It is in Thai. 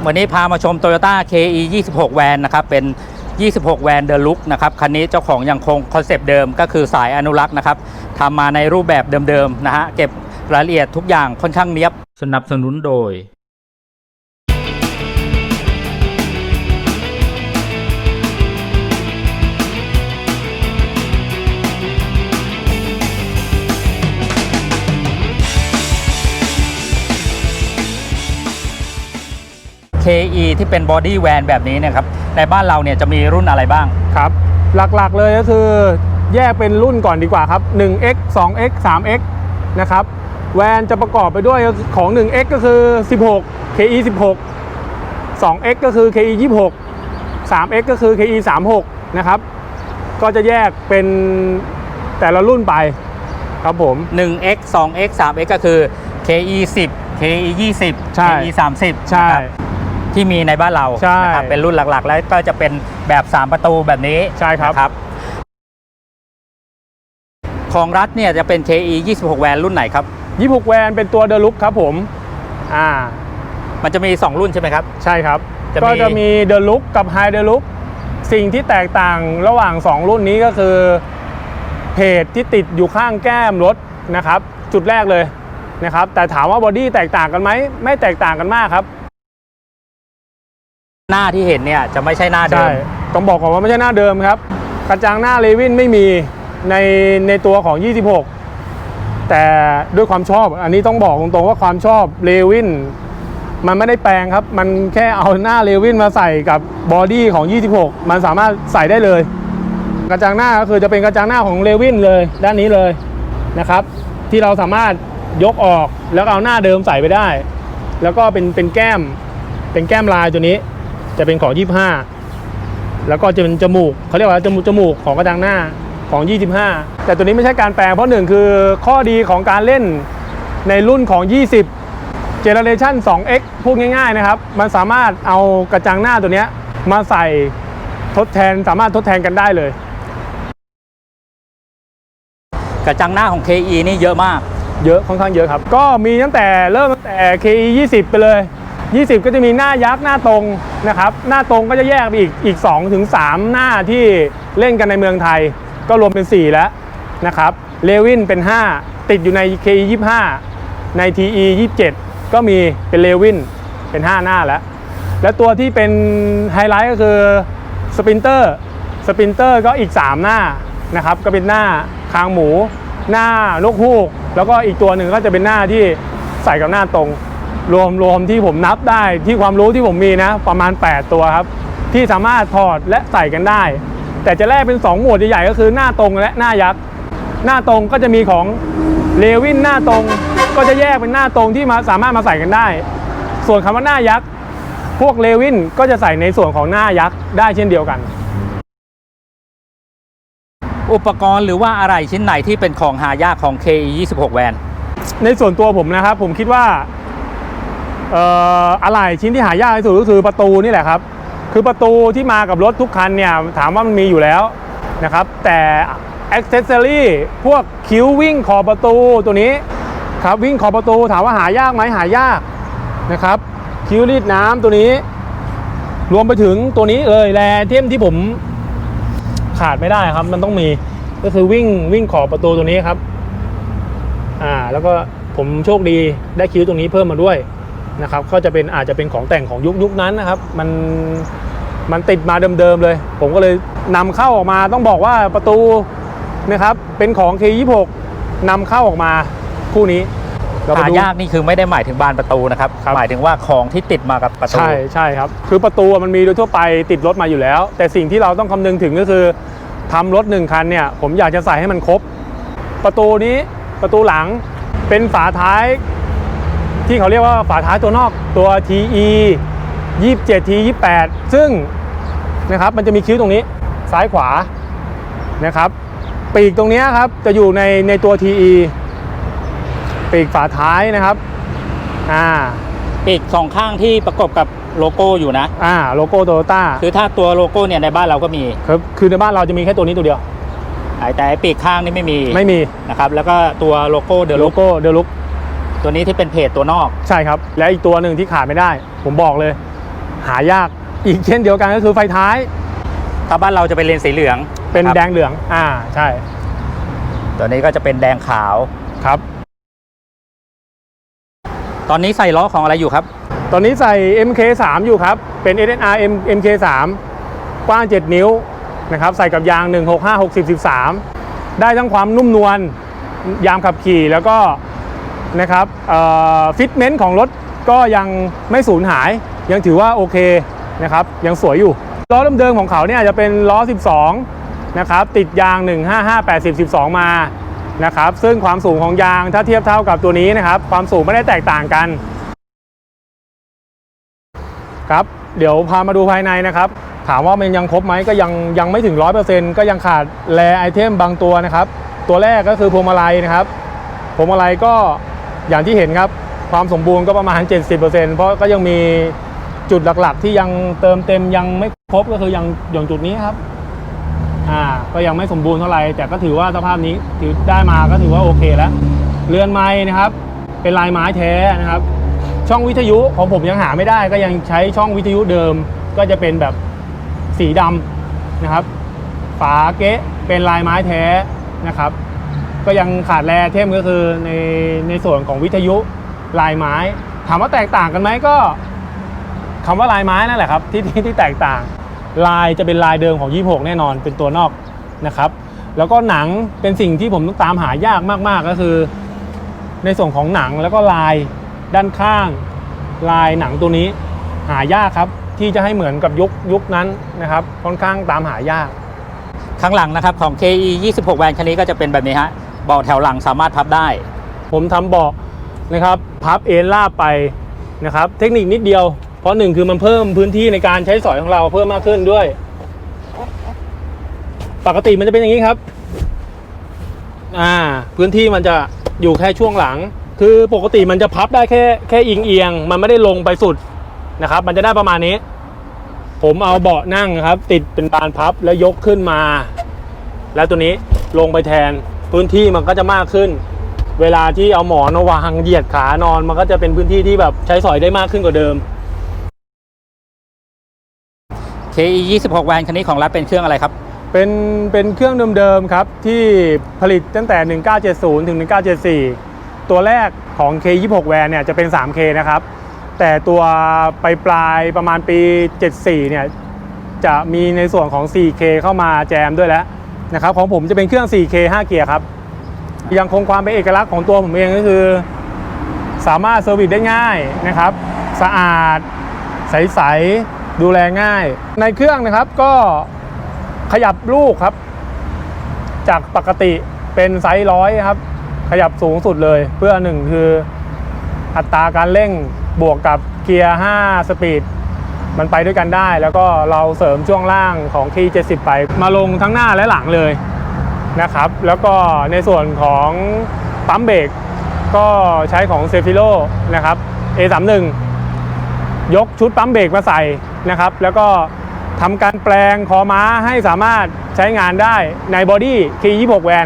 วันนี้พามาชม Toyota KE 26 แวนนะครับเป็น26 แวนเดอะลุคนะครับคันนี้เจ้าของยังคงคอนเซปต์เดิมก็คือสายอนุรักษ์นะครับทำมาในรูปแบบเดิมๆนะฮะเก็บรายละเอียดทุกอย่างค่อนข้างเนี๊ยบสนับสนุนโดยKE ที่เป็นบอดี้แวนแบบนี้นะครับในบ้านเราเนี่ยจะมีรุ่นอะไรบ้างครับหลักๆเลยก็คือแยกเป็นรุ่นก่อนดีกว่าครับ 1X 2X 3X นะครับแวนจะประกอบไปด้วยของ 1X ก็คือ16 KE 16 2X ก็คือ KE 26 3X ก็คือ KE 36นะครับก็จะแยกเป็นแต่ละรุ่นไปครับผม 1X 2X 3X ก็คือ KE 10 KE 20 KE 30 ใช่ที่มีในบ้านเรานะครับเป็นรุ่นหลักๆแล้วก็จะเป็นแบบ3ประตูแบบนี้ใช่ครับของรัฐเนี่ยจะเป็น KE 26 แวนรุ่นไหนครับ26 แวนเป็นตัวเดอะลุคครับผมมันจะมี2รุ่นใช่ไหมครับใช่ครับก็จะมีเดอะลุคกับไฮเดอะลุคสิ่งที่แตกต่างระหว่าง2รุ่นนี้ก็คือเพจที่ติดอยู่ข้างแก้มรถนะครับจุดแรกเลยนะครับแต่ถามว่าบอดี้แตกต่างกันไหมไม่แตกต่างกันมากครับหน้าที่เห็นเนี่ยจะไม่ใช่หน้าเดิมต้องบอกก่อนว่าไม่ใช่หน้าเดิมครับกระจังหน้าเลวินไม่มีในตัวของ26แต่ด้วยความชอบอันนี้ต้องบอกตรงๆว่าความชอบเลวินมันไม่ได้แปลงครับมันแค่เอาหน้าเลวินมาใส่กับบอดี้ของ26มันสามารถใส่ได้เลยกระจังหน้าก็คือจะเป็นกระจังหน้าของเลวินเลยด้านนี้เลยนะครับที่เราสามารถยกออกแล้วเอาหน้าเดิมใส่ไปได้แล้วก็เป็นแก้มลายตัวนี้จะเป็นของ25แล้วก็จะเป็นจมูกเขาเรียกว่าจมูกของกระจังหน้าของ25แต่ตัวนี้ไม่ใช่การแปลงเพราะ1คือข้อดีของการเล่นในรุ่นของ20 Generation 2X พูดง่ายๆนะครับมันสามารถเอากระจังหน้าตัวนี้มาใส่สามารถทดแทนกันได้เลยกระจังหน้าของ KE นี่เยอะมากค่อนข้างเยอะครับก็มีตั้งแต่KE 20ไปเลย20ก็จะมีหน้ายักษ์หน้าตรงนะครับหน้าตรงก็จะแยกไปอีก2 ถึง 3หน้าที่เล่นกันในเมืองไทยก็รวมเป็น4แล้วนะครับเลวินเป็น5ติดอยู่ใน KE 25ใน TE 27ก็มีเป็นเลวินเป็น5หน้าแล้วตัวที่เป็นไฮไลท์ก็คือสปรินเตอร์ก็อีก3หน้านะครับก็เป็นหน้าคางหมูหน้านกฮูกแล้วก็อีกตัวหนึ่งก็จะเป็นหน้าที่ใส่กับหน้าตรงรวมที่ผมนับได้ที่ความรู้ที่ผมมีนะประมาณ8ตัวครับที่สามารถถอดและใส่กันได้แต่จะแยกเป็น2หมวดใหญ่ๆก็คือหน้าตรงและหน้ายักษ์หน้าตรงก็จะมีของเลวินหน้าตรงก็จะแยกเป็นหน้าตรงที่สามารถมาใส่กันได้ส่วนคำว่าหน้ายักษ์พวกเลวินก็จะใส่ในส่วนของหน้ายักษ์ได้เช่นเดียวกันอุปกรณ์หรือว่าอะไรชิ้นไหนที่เป็นของหายากของ KE 26 แวนในส่วนตัวผมนะครับผมคิดว่าอะไรชิ้นที่หายากที่สุดก็คือประตูนี่แหละครับคือประตูที่มากับรถทุกคันเนี่ยถามว่ามันมีอยู่แล้วนะครับแต่อ็อกเซสซอรี่พวกคิ้ววิ่งขอบประตูตัวนี้ครับวิ่งขอบประตูถามว่าหายากไหมหายากนะครับคิ้วรีดน้ำตัวนี้รวมไปถึงตัวนี้เลยแรเทมที่ผมขาดไม่ได้ครับมันต้องมีก็คือวิ่งขอบประตูตัวนี้ครับแล้วก็ผมโชคดีได้คิ้วตรงนี้เพิ่มมาด้วยนะครับก็จะเป็นอาจจะเป็นของแต่งของยุคนั้นนะครับมันติดมาเดิมๆเลยผมก็เลยนำเข้าออกมาต้องบอกว่าประตูนะครับเป็นของ K26 นำเข้าออกมาคู่นี้หายากนี่คือไม่ได้หมายถึงบานประตูนะครับหมายถึงว่าของที่ติดมากับประตูใช่ครับคือประตูมันมีโดยทั่วไปติดรถมาอยู่แล้วแต่สิ่งที่เราต้องคำนึงถึงก็คือทำรถ1คันเนี่ยผมอยากจะใส่ให้มันครบประตูนี้ประตูหลังเป็นฝาท้ายที่เขาเรียกว่าฝาท้ายตัวนอกตัว TE 27 TE 28ซึ่งนะครับมันจะมีคิ้วตรงนี้ซ้ายขวานะครับปีกตรงนี้ครับจะอยู่ในตัว TE ปีกฝาท้ายนะครับปีก2ข้างที่ประกบกับโลโก้อยู่นะโลโก้โตโยต้าคือถ้าตัวโลโก้เนี่ยในบ้านเราก็มีครับคือในบ้านเราจะมีแค่ตัวนี้ตัวเดียวแต่ปีกข้างนี่ไม่มีนะครับแล้วก็ตัวโลโก้เดอะลุคตัวนี้ที่เป็นเพจตัวนอกใช่ครับและอีกตัวหนึ่งที่ขาดไม่ได้ผมบอกเลย หายากอีกเช่นเดียวกันก็คือไฟท้าย ถ้าบ้านเราจะเป็นเลนสีเหลือง เป็น ครับ แดงเหลืองใช่ ตัวนี้ก็จะเป็นแดงขาว ครับ ตอนนี้ใส่ล้อของอะไรอยู่ครับ ตอนนี้ใส่ MK3 อยู่ครับเป็น SNR MK3 กว้าง 7 นิ้วนะครับใส่กับยาง 165/60/13 ได้ทั้งความนุ่มนวลยามขับขี่แล้วก็นะครับฟิตเมนต์ของรถก็ยังไม่สูญหายยังถือว่าโอเคนะครับยังสวยอยู่ล้อเดิมๆของเขาเนี่ยจะเป็นล้อ 12นะครับติดยาง 155/80/12 มานะครับซึ่งความสูงของยางถ้าเทียบเท่ากับตัวนี้นะครับความสูงไม่ได้แตกต่างกันครับเดี๋ยวพามาดูภายในนะครับถามว่ามันยังครบไหมก็ยังไม่ถึง 100% ก็ยังขาดแรไอเทมบางตัวนะครับตัวแรกก็คือพวงมาลัยนะครับพวงมาลัยก็อย่างที่เห็นครับความสมบูรณ์ก็ประมาณ 70% เพราะก็ยังมีจุดหลักๆที่ยังเติมเต็มยังไม่ครบก็คืออย่างจุดนี้ครับก็ยังไม่สมบูรณ์เท่าไหร่แต่ก็ถือว่าสภาพนี้ถือได้มาก็ถือว่าโอเคแล้วเรือนไม้นะครับเป็นลายไม้แท้นะครับช่องวิทยุของผมยังหาไม่ได้ก็ยังใช้ช่องวิทยุเดิมก็จะเป็นแบบสีดำนะครับฝาเก๊ะเป็นลายไม้แท้นะครับก็ยังขาดแรเทมก็คือในส่วนของวิทยุลายไม้ถามว่าแตกต่างกันไหมก็คำว่าลายไม้นั่นแหละครับที่แตกต่างลายจะเป็นลายเดิมของ26แน่นอนเป็นตัวนอกนะครับแล้วก็หนังเป็นสิ่งที่ผมต้องตามหายากมากๆก็คือในส่วนของหนังแล้วก็ลายด้านข้างลายหนังตัวนี้หายากครับที่จะให้เหมือนกับยุคนั้นนะครับค่อนข้างตามหายาก ข้างหลังนะครับของ KE 26 แวนคันนี้ก็จะเป็นแบบนี้ฮะเบาะแถวหลังสามารถพับได้ ผมทำเบาะนะครับพับเอนลาบไปนะครับเทคนิคนิดเดียวเพราะหนึ่งคือมันเพิ่มพื้นที่ในการใช้สอยของเราเพิ่มมากขึ้นด้วยปกติมันจะเป็นอย่างนี้ครับพื้นที่มันจะอยู่แค่ช่วงหลังคือปกติมันจะพับได้แค่เอียงมันไม่ได้ลงไปสุดนะครับมันจะได้ประมาณนี้ผมเอาเบาะนั่งครับติดเป็นบานพับแล้วยกขึ้นมาแล้วตัวนี้ลงไปแทนพื้นที่มันก็จะมากขึ้นเวลาที่เอาหมอนวางเหยียดขานอนมันก็จะเป็นพื้นที่ที่แบบใช้สอยได้มากขึ้นกว่าเดิม KE 26 แวนคันนี้ของรัฐเป็นเครื่องอะไรครับ เป็นเครื่องเดิมๆครับที่ผลิตตั้งแต่ 1970 ถึง 1974 ตัวแรกของ K26 แวนเนี่ยจะเป็น 3K นะครับแต่ตัวปลายประมาณปี 74 เนี่ยจะมีในส่วนของ 4K เข้ามาแจมด้วยแล้วนะครับของผมจะเป็นเครื่อง 4K 5 เกียร์ครับยังคงความเป็นเอกลักษณ์ของตัวผมเองก็คือสามารถเซอร์วิสได้ง่ายนะครับสะอาดใสๆดูแลง่ายในเครื่องนะครับก็ขยับลูกครับจากปกติเป็นไซส์100ครับขยับสูงสุดเลยเพื่อหนึ่งคืออัตราการเร่งบวกกับเกียร์5สปีดมันไปด้วยกันได้แล้วก็เราเสริมช่วงล่างของ K70 ไปมาลงทั้งหน้าและหลังเลยนะครับแล้วก็ในส่วนของปั๊มเบรกก็ใช้ของ Cefiro นะครับ A31 ยกชุดปั๊มเบรกมาใส่นะครับแล้วก็ทำการแปลงคอม้าให้สามารถใช้งานได้ในบอดี้ K26 แวน